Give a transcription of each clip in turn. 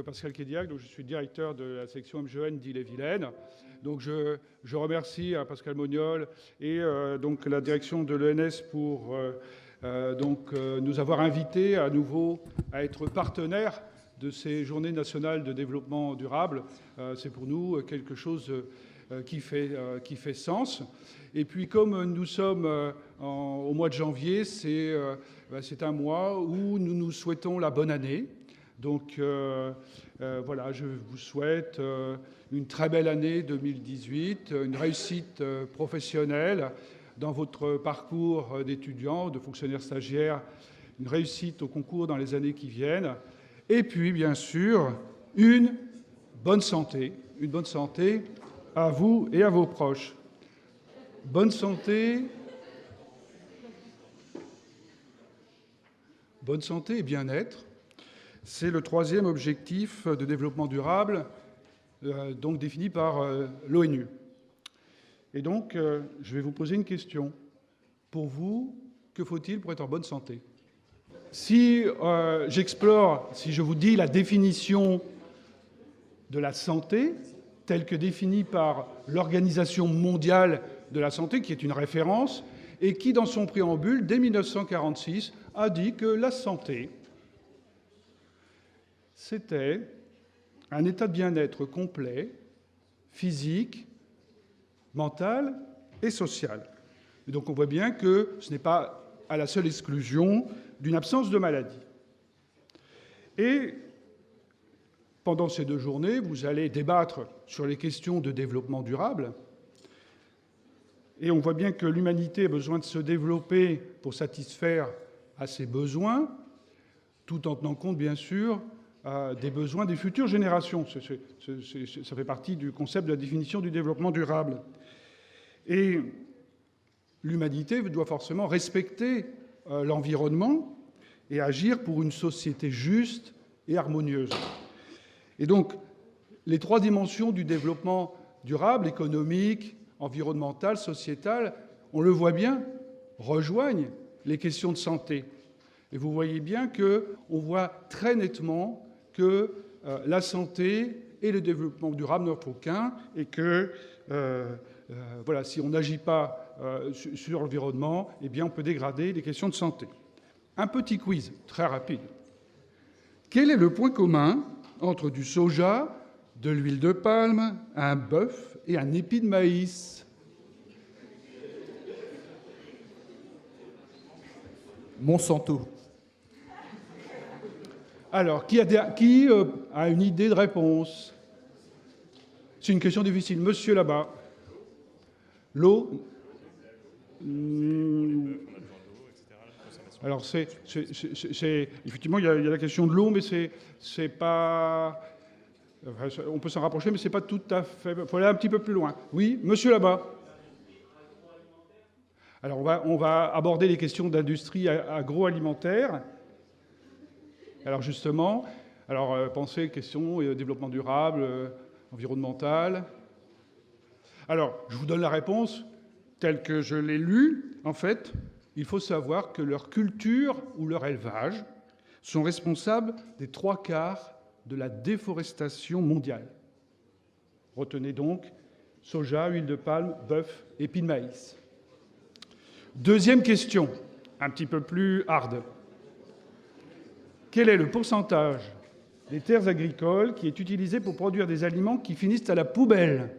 Pascal Kédiac, donc je suis directeur de la section MGN d'Ille-et-Vilaine. Donc je remercie Pascal Moniol et donc la direction de l'ENS pour nous avoir invités à nouveau à être partenaires de ces journées nationales de développement durable. C'est pour nous quelque chose qui fait sens. Et puis comme nous sommes au mois de janvier, c'est un mois où nous nous souhaitons la bonne année. Donc voilà, je vous souhaite une très belle année 2018, une réussite professionnelle dans votre parcours d'étudiant, de fonctionnaire stagiaire, une réussite au concours dans les années qui viennent, et puis bien sûr une bonne santé à vous et à vos proches. Bonne santé et bien-être. C'est le troisième objectif de développement durable, donc défini par l'ONU. Et donc, je vais vous poser une question. Pour vous, que faut-il pour être en bonne santé ? Si je vous dis la définition de la santé, telle que définie par l'Organisation mondiale de la santé, qui est une référence, et qui, dans son préambule, dès 1946, a dit que la santé, c'était un état de bien-être complet, physique, mental et social. Et donc on voit bien que ce n'est pas à la seule exclusion d'une absence de maladie. Et pendant ces 2 journées, vous allez débattre sur les questions de développement durable. Et on voit bien que l'humanité a besoin de se développer pour satisfaire à ses besoins, tout en tenant compte, bien sûr, des besoins des futures générations. Ça fait partie du concept de la définition du développement durable. Et l'humanité doit forcément respecter l'environnement et agir pour une société juste et harmonieuse. Et donc, les 3 dimensions du développement durable, économique, environnemental, sociétal, on le voit bien, rejoignent les questions de santé. Et vous voyez bien qu'on voit très nettement que la santé et le développement durable n'en font qu'un, et que voilà, si on n'agit pas sur l'environnement, eh bien on peut dégrader les questions de santé. Un petit quiz très rapide. Quel est le point commun entre du soja, de l'huile de palme, un bœuf et un épi de maïs ? Monsanto. Alors, qui a une idée de réponse ? C'est une question difficile. Monsieur là-bas. L'eau ? Alors, effectivement, il y a la question de l'eau, mais c'est pas... On peut s'en rapprocher, mais c'est pas tout à fait... Il faut aller un petit peu plus loin. Oui, monsieur là-bas. Alors, on va aborder les questions d'industrie agroalimentaire. Alors justement, pensez, question, développement durable, environnemental. Alors, je vous donne la réponse telle que je l'ai lue. En fait, il faut savoir que leur culture ou leur élevage sont responsables des 3/4 de la déforestation mondiale. Retenez donc soja, huile de palme, bœuf, épi de maïs. Deuxième question, un petit peu plus hard. Quel est le pourcentage des terres agricoles qui est utilisé pour produire des aliments qui finissent à la poubelle ?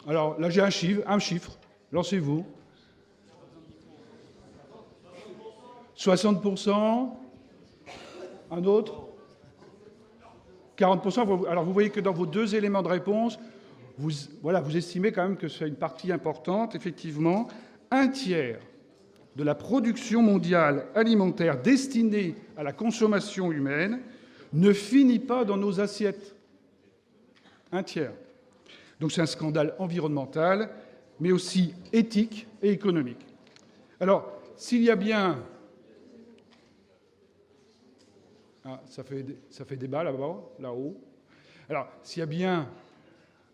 Alors là, j'ai un chiffre. Lancez-vous. 60%. Un autre ? 40%. Alors vous voyez que dans vos 2 éléments de réponse, vous estimez quand même que c'est une partie importante. Effectivement, 1/3 de la production mondiale alimentaire destinée à la consommation humaine ne finit pas dans nos assiettes. 1/3. Donc c'est un scandale environnemental, mais aussi éthique et économique. Alors, s'il y a bien... Ah, ça fait débat là-haut. Alors, s'il y a bien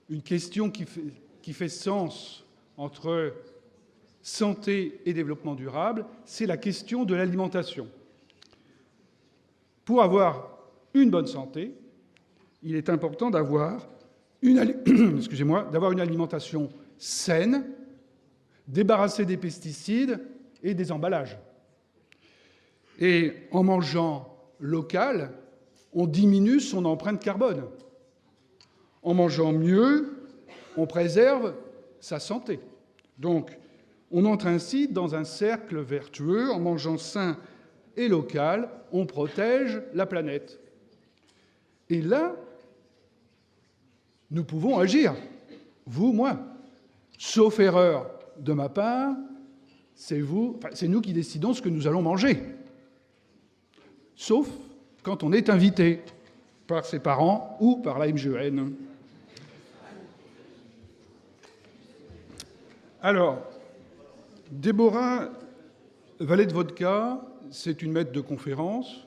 une question qui fait sens entre santé et développement durable, c'est la question de l'alimentation. Pour avoir une bonne santé, il est important d'avoir d'avoir une alimentation saine, débarrassée des pesticides et des emballages. Et en mangeant local, on diminue son empreinte carbone. En mangeant mieux, on préserve sa santé. Donc, on entre ainsi dans un cercle vertueux. En mangeant sain et local, on protège la planète. Et là, nous pouvons agir. Vous, moi. Sauf erreur de ma part, c'est nous qui décidons ce que nous allons manger. Sauf quand on est invité par ses parents ou par la MGN. Alors, Déborah Vallet-Vodka, c'est une maître de conférence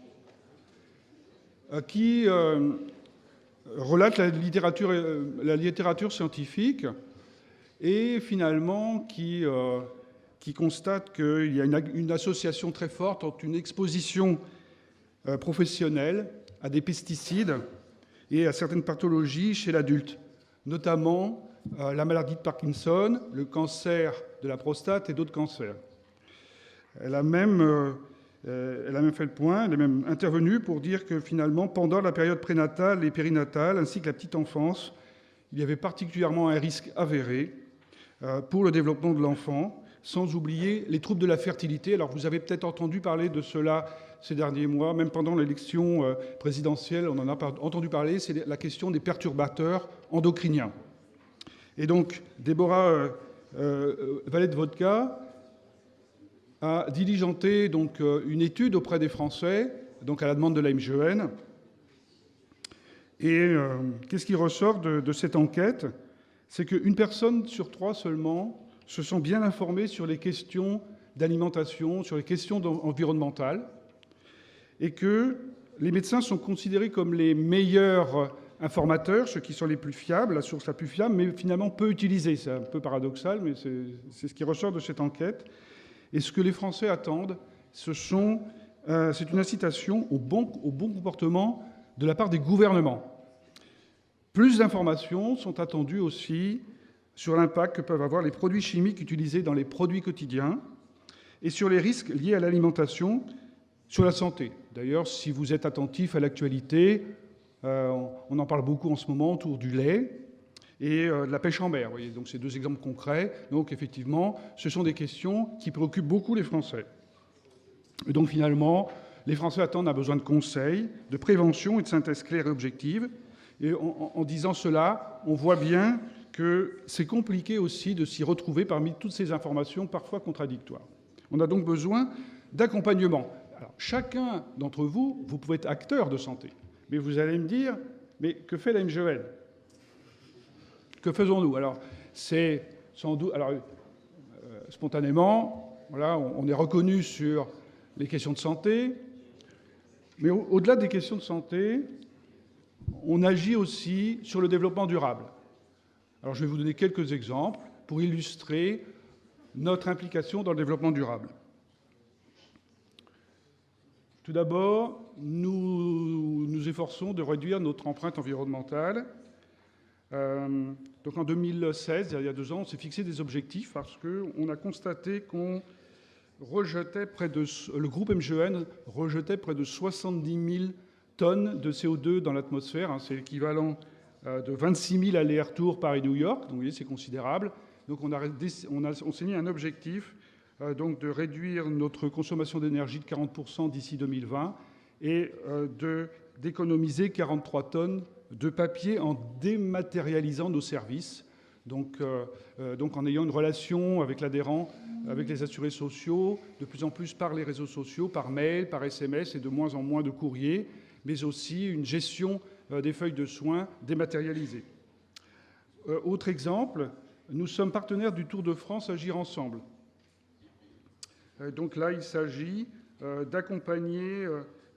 qui relate la littérature scientifique et finalement qui constate qu'il y a une association très forte entre une exposition professionnelle à des pesticides et à certaines pathologies chez l'adulte, notamment la maladie de Parkinson, le cancer de la prostate et d'autres cancers. Elle a même fait le point, elle est même intervenue pour dire que finalement, pendant la période prénatale et périnatale, ainsi que la petite enfance, il y avait particulièrement un risque avéré pour le développement de l'enfant, sans oublier les troubles de la fertilité. Alors vous avez peut-être entendu parler de cela ces derniers mois, même pendant l'élection présidentielle, on en a entendu parler, c'est la question des perturbateurs endocriniens. Et donc, Déborah Vallet-Vodka a diligenté donc, une étude auprès des Français, donc à la demande de la MGN. Et qu'est-ce qui ressort de cette enquête? C'est qu'une personne sur 3 seulement se sent bien informée sur les questions d'alimentation, sur les questions environnementales, et que les médecins sont considérés comme les meilleurs informateurs, ceux qui sont les plus fiables, la source la plus fiable, mais finalement peu utilisée. C'est un peu paradoxal, mais c'est ce qui ressort de cette enquête. Et ce que les Français attendent, c'est une incitation au bon comportement de la part des gouvernements. Plus d'informations sont attendues aussi sur l'impact que peuvent avoir les produits chimiques utilisés dans les produits quotidiens et sur les risques liés à l'alimentation sur la santé. D'ailleurs, si vous êtes attentif à l'actualité, on en parle beaucoup en ce moment autour du lait et de la pêche en mer. Vous voyez, donc c'est 2 exemples concrets. Donc effectivement, ce sont des questions qui préoccupent beaucoup les Français. Et donc finalement, les Français attendent un besoin de conseils, de prévention et de synthèse claire et objective. Et en disant cela, on voit bien que c'est compliqué aussi de s'y retrouver parmi toutes ces informations parfois contradictoires. On a donc besoin d'accompagnement. Alors, chacun d'entre vous, vous pouvez être acteur de santé. Mais vous allez me dire, mais que fait la MGN? Que faisons-nous? Alors, c'est sans doute... Alors, spontanément, voilà, on est reconnu sur les questions de santé, mais au-delà des questions de santé, on agit aussi sur le développement durable. Alors, je vais vous donner quelques exemples pour illustrer notre implication dans le développement durable. Tout d'abord, nous nous efforçons de réduire notre empreinte environnementale. Donc en 2016, il y a 2 ans, on s'est fixé des objectifs parce qu'on a constaté qu'on rejetait le groupe MGN rejetait près de 70 000 tonnes de CO2 dans l'atmosphère. C'est l'équivalent de 26 000 allers-retours Paris-New York. Donc vous voyez, c'est considérable. Donc on s'est mis un objectif donc de réduire notre consommation d'énergie de 40% d'ici 2020 et d'économiser 43 tonnes de papier en dématérialisant nos services. Donc en ayant une relation avec l'adhérent, avec les assurés sociaux, de plus en plus par les réseaux sociaux, par mail, par SMS et de moins en moins de courriers, mais aussi une gestion des feuilles de soins dématérialisées. Autre exemple, nous sommes partenaires du Tour de France Agir Ensemble. Donc là, il s'agit d'accompagner,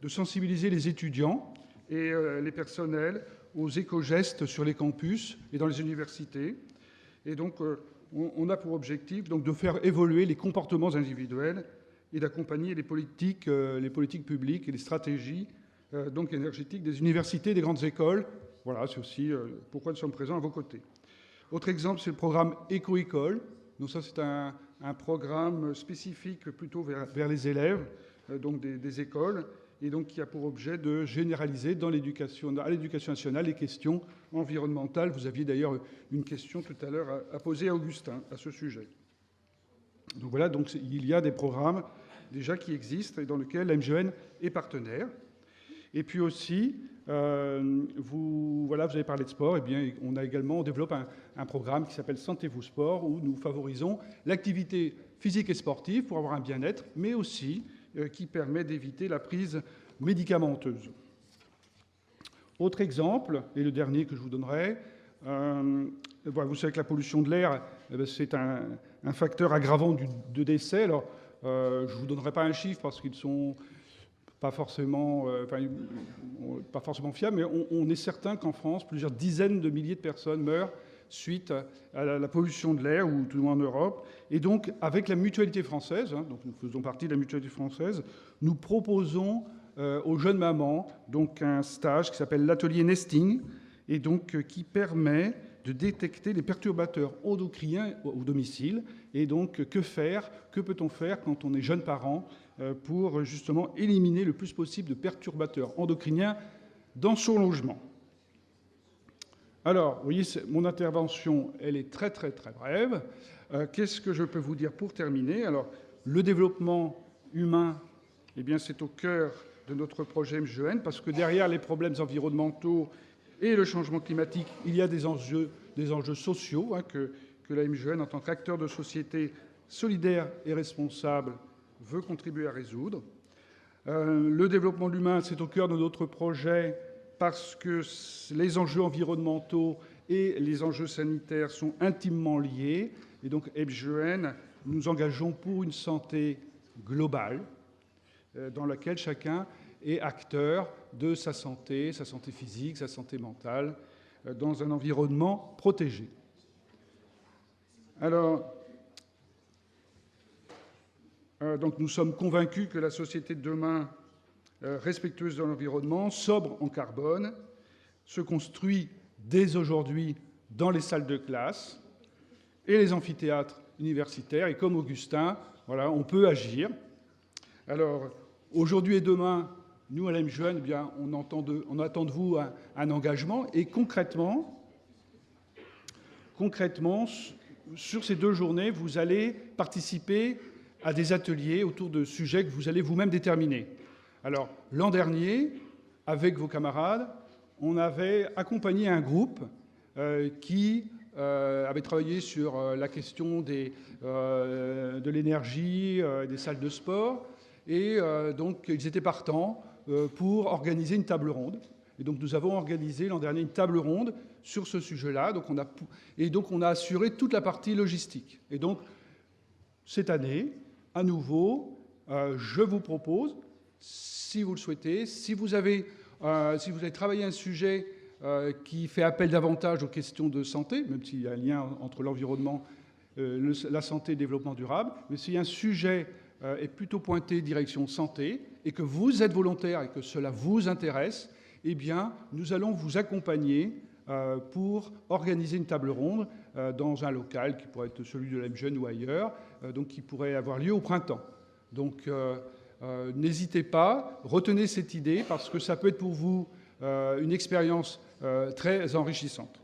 de sensibiliser les étudiants et les personnels aux éco-gestes sur les campus et dans les universités. Et donc, on a pour objectif donc, de faire évoluer les comportements individuels et d'accompagner les politiques publiques et les stratégies donc énergétique des universités, des grandes écoles. Voilà, c'est aussi pourquoi nous sommes présents à vos côtés. Autre exemple, c'est le programme Éco-École. Donc ça, c'est un programme spécifique plutôt vers les élèves, donc des écoles, et donc qui a pour objet de généraliser à l'éducation nationale les questions environnementales. Vous aviez d'ailleurs une question tout à l'heure à poser à Augustin à ce sujet. Donc voilà, donc il y a des programmes déjà qui existent et dans lesquels la MGN est partenaire. Et puis aussi, vous avez parlé de sport, et bien on développe un programme qui s'appelle Sentez-vous Sport, où nous favorisons l'activité physique et sportive pour avoir un bien-être, mais aussi qui permet d'éviter la prise médicamenteuse. Autre exemple, et le dernier que je vous donnerai, vous savez que la pollution de l'air, c'est un facteur aggravant de décès. Alors, je ne vous donnerai pas un chiffre parce qu'ils sont pas forcément fiables, mais on est certain qu'en France, plusieurs dizaines de milliers de personnes meurent suite à la pollution de l'air, ou tout au moins en Europe. Et donc, avec la Mutualité française, donc nous faisons partie de la Mutualité française, nous proposons aux jeunes mamans donc un stage qui s'appelle l'atelier Nesting, et donc qui permet de détecter les perturbateurs endocriniens au domicile. Et donc, que peut-on faire quand on est jeune parent pour justement éliminer le plus possible de perturbateurs endocriniens dans son logement. Alors, vous voyez, mon intervention, elle est très, très, très brève. Qu'est-ce que je peux vous dire pour terminer? Alors, le développement humain, eh bien, c'est au cœur de notre projet MGN, parce que derrière les problèmes environnementaux et le changement climatique, il y a des enjeux sociaux que la MGN, en tant qu'acteur de société solidaire et responsable, veut contribuer à résoudre. Le développement de l'humain, c'est au cœur de notre projet parce que les enjeux environnementaux et les enjeux sanitaires sont intimement liés. Et donc, MGN, nous engageons pour une santé globale dans laquelle chacun est acteur de sa santé physique, sa santé mentale, dans un environnement protégé. Alors, donc nous sommes convaincus que la société de demain, respectueuse de l'environnement, sobre en carbone, se construit dès aujourd'hui dans les salles de classe et les amphithéâtres universitaires. Et comme Augustin, voilà, on peut agir. Alors, aujourd'hui et demain, nous, à la MGN, eh bien, on attend de vous un engagement. Et concrètement, sur ces 2 journées, vous allez participer à des ateliers autour de sujets que vous allez vous-même déterminer. Alors, l'an dernier, avec vos camarades, on avait accompagné un groupe qui avait travaillé sur la question de l'énergie, des salles de sport, et donc ils étaient partants pour organiser une table ronde. Et donc nous avons organisé l'an dernier une table ronde sur ce sujet-là, donc on a assuré toute la partie logistique. Et donc, cette année, à nouveau, je vous propose, si vous le souhaitez, si vous avez travaillé un sujet qui fait appel davantage aux questions de santé, même s'il y a un lien entre l'environnement, la santé et le développement durable, mais si un sujet est plutôt pointé direction santé et que vous êtes volontaire et que cela vous intéresse, eh bien, nous allons vous accompagner pour organiser une table ronde dans un local qui pourrait être celui de la MGN ou ailleurs, donc qui pourrait avoir lieu au printemps. Donc, n'hésitez pas, retenez cette idée parce que ça peut être pour vous une expérience très enrichissante.